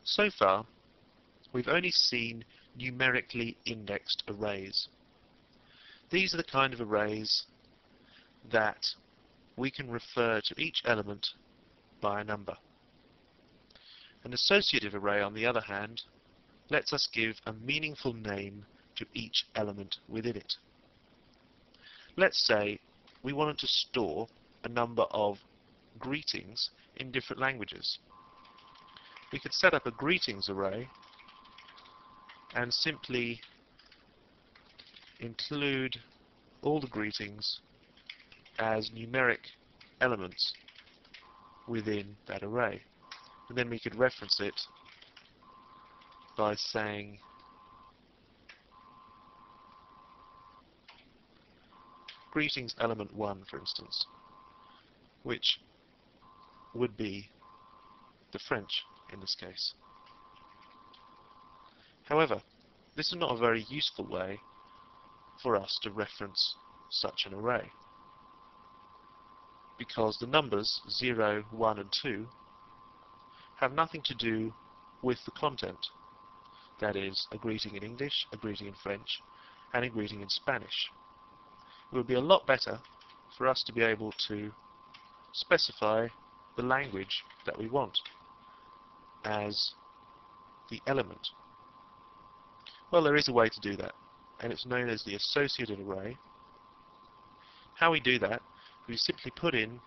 So far, we've only seen numerically indexed arrays. These are the kind of arrays that we can refer to each element by a number. An associative array, on the other hand, lets us give a meaningful name to each element within it. Let's say we wanted to store a number of greetings in different languages. We could set up a greetings array and simply include all the greetings as numeric elements within that array. And then we could reference it by saying greetings element 1, for instance, which would be the French in this case. However, this is not a very useful way for us to reference such an array, because the numbers 0, 1 and 2 have nothing to do with the content. That is, a greeting in English, a greeting in French, and a greeting in Spanish. It would be a lot better for us to be able to specify the language that we want as the element. Well, there is a way to do that, and it's known as the associative array. How we do that, we simply put in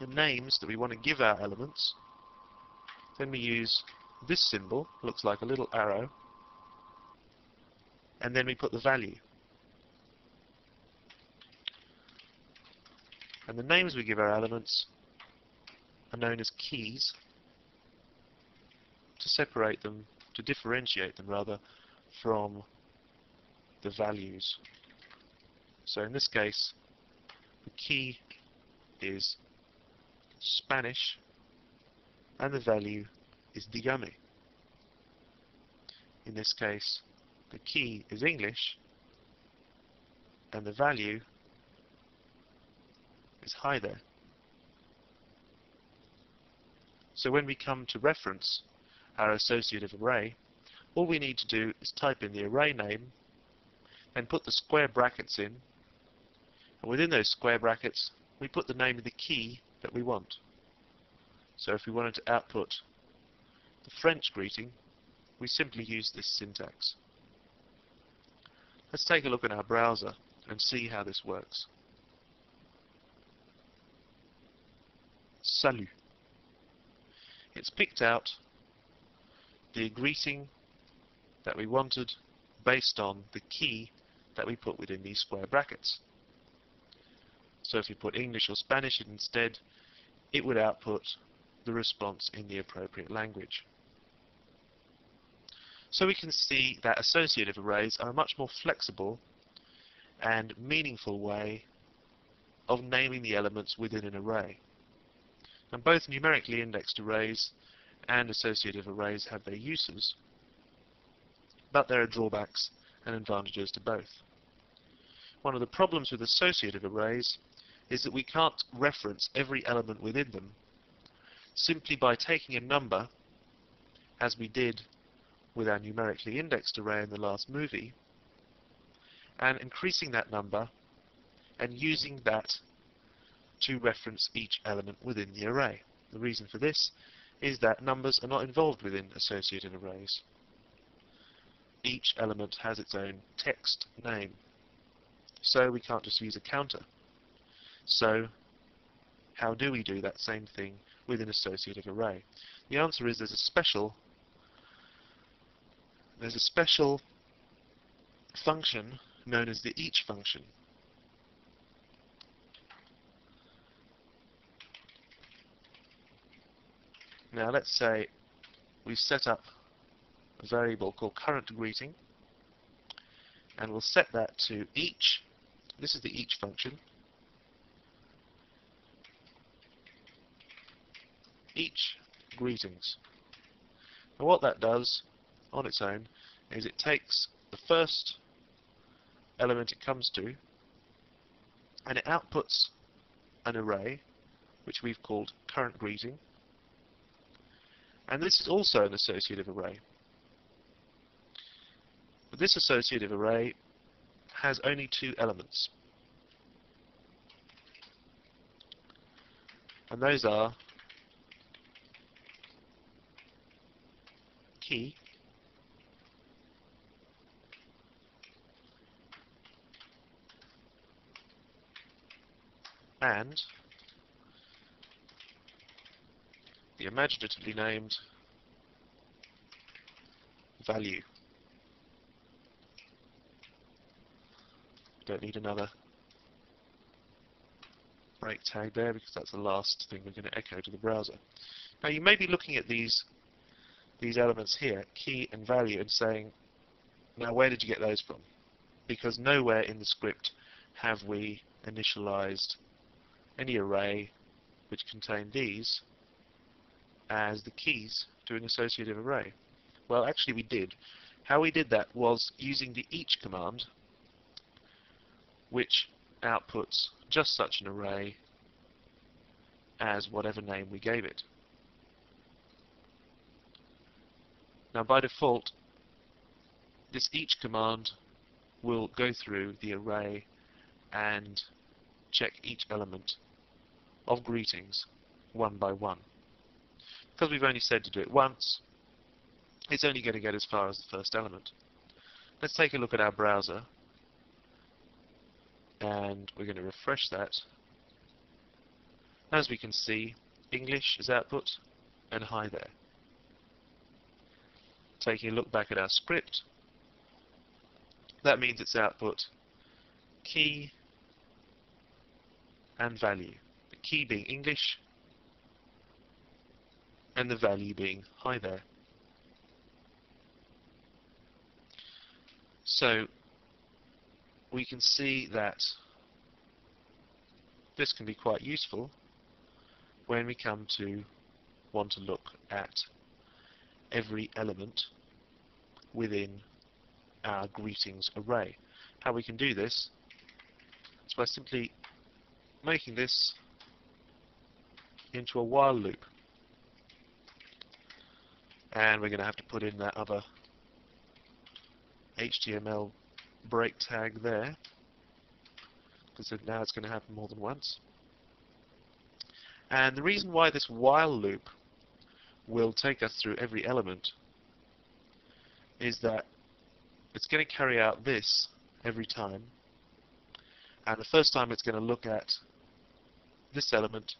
the names that we want to give our elements. Then we use this symbol, looks like a little arrow, and then we put the value. And the names we give our elements are known as keys to separate them, to differentiate them rather, from the values. So in this case, the key is Spanish and the value is dígame. In this case, the key is English and the value is hi there. So when we come to reference our associative array, all we need to do is type in the array name and put the square brackets in, and within those square brackets we put the name of the key that we want. So if we wanted to output the French greeting, we simply use this syntax. Let's take a look at our browser and see how this works. Salut. It's picked out the greeting that we wanted based on the key that we put within these square brackets. So if you put English or Spanish instead, it would output the response in the appropriate language. So we can see that associative arrays are a much more flexible and meaningful way of naming the elements within an array. And both numerically indexed arrays and associative arrays have their uses, but there are drawbacks and advantages to both. One of the problems with associative arrays is that we can't reference every element within them simply by taking a number, as we did with our numerically indexed array in the last movie, and increasing that number and using that to reference each element within the array. The reason for this is that numbers are not involved within associative arrays. Each element has its own text name, so we can't just use a counter. So how do we do that same thing with an associative array? The answer is there's a special function known as the each function. Now let's say we've set up a variable called current greeting, and we'll set that to each. This is the each function. Each greetings. And what that does on its own is it takes the first element it comes to and it outputs an array which we've called current greeting, And this is also an associative array. But this associative array has only two elements. And those are key and the imaginatively named value. Don't need another break tag there because that's the last thing we're going to echo to the browser. Now you may be looking at these elements here, key and value, and saying, now where did you get those from? Because nowhere in the script have we initialized any array which contained these as the keys to an associative array. Well, actually we did. How we did that was using the each command, which outputs just such an array as whatever name we gave it. Now by default, this each command will go through the array and check each element of greetings one by one. Because we've only said to do it once, it's only going to get as far as the first element. Let's take a look at our browser, and we're going to refresh that. As we can see, English is output and hi there. Taking a look back at our script, that means it's output key and value. The key being English and the value being hi there. So we can see that this can be quite useful when we come to want to look at every element within our greetings array. How we can do this is by simply making this into a while loop. And we're going to have to put in that other HTML break tag there, because now it's going to happen more than once. And the reason why this while loop will take us through every element is that it's going to carry out this every time, and the first time it's going to look at this element,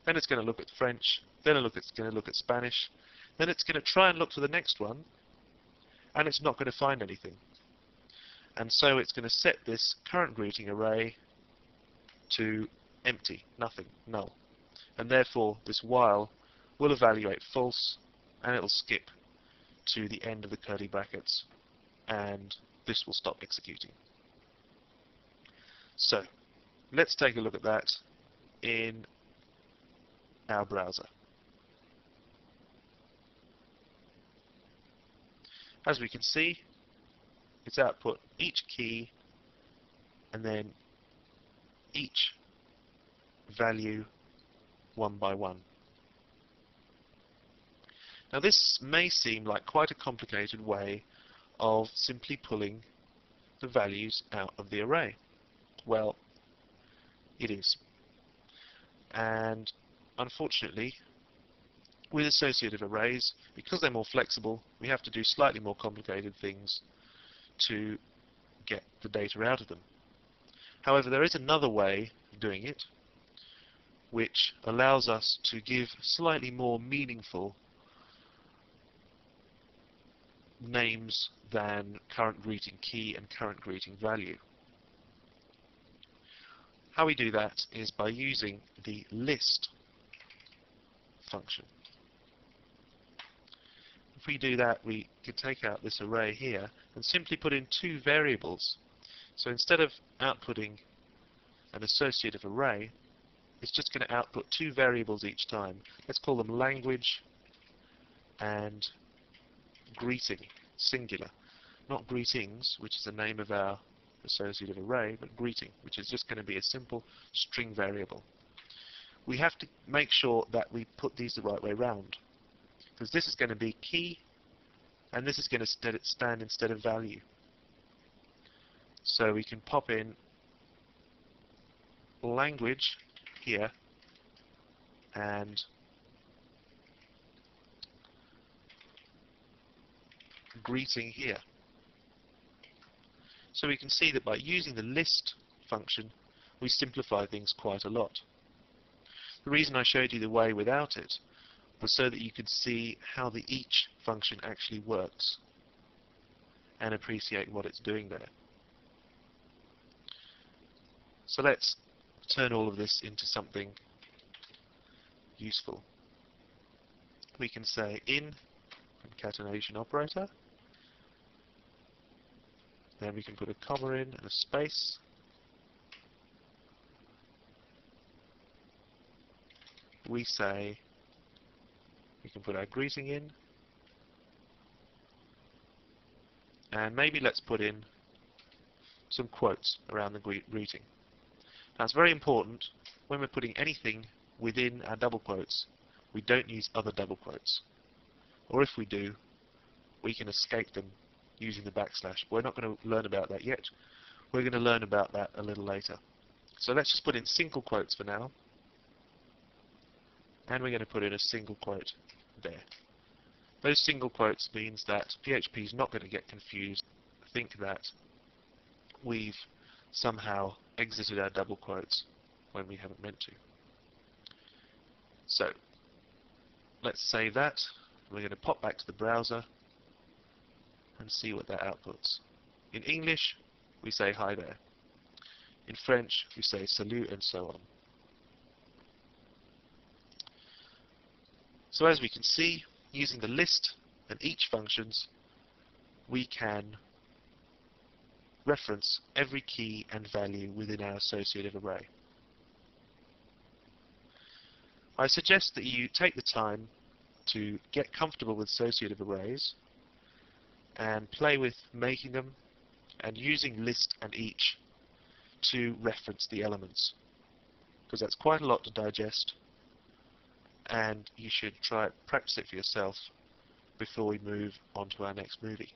then it's going to look at French, then it's going to look at Spanish, then it's going to try and look for the next one, and it's not going to find anything. And so it's going to set this current greeting array to empty, nothing, null. And therefore this while will evaluate false, and it will skip to the end of the curly brackets, and this will stop executing. So let's take a look at that in our browser. As we can see, it's output each key and then each value one by one. Now this may seem like quite a complicated way of simply pulling the values out of the array. Well, it is. And unfortunately, with associative arrays, because they're more flexible, we have to do slightly more complicated things to get the data out of them. However, there is another way of doing it, which allows us to give slightly more meaningful names than current greeting key and current greeting value. How we do that is by using the list function. If we do that, we could take out this array here and simply put in two variables. So instead of outputting an associative array, it's just going to output two variables each time. Let's call them language and greeting, singular. Not greetings, which is the name of our associative array, but greeting, which is just going to be a simple string variable. We have to make sure that we put these the right way round. because this is going to be key and this is going to stand instead of value. So we can pop in language here and greeting here. So we can see that by using the list function we simplify things quite a lot. The reason I showed you the way without it was so that you could see how the each function actually works and appreciate what it's doing there. So let's turn all of this into something useful. We can say in concatenation operator, then we can put a comma in and a space, we say we can put our greeting in, and maybe let's put in some quotes around the greeting. Now it's very important when we're putting anything within our double quotes we don't use other double quotes, or if we do we can escape them using the backslash. We're not going to learn about that yet. We're going to learn about that a little later. So let's just put in single quotes for now, and we're going to put in a single quote there. Those single quotes means that PHP is not going to get confused, think that we've somehow exited our double quotes when we haven't meant to. So let's save that. We're going to pop back to the browser and see what that outputs. In English we say hi there. In French we say salut, and so on. So as we can see, using the list and each functions we can reference every key and value within our associative array. I suggest that you take the time to get comfortable with associative arrays and play with making them and using list and each to reference the elements, because that's quite a lot to digest, and you should practice it for yourself before we move on to our next movie.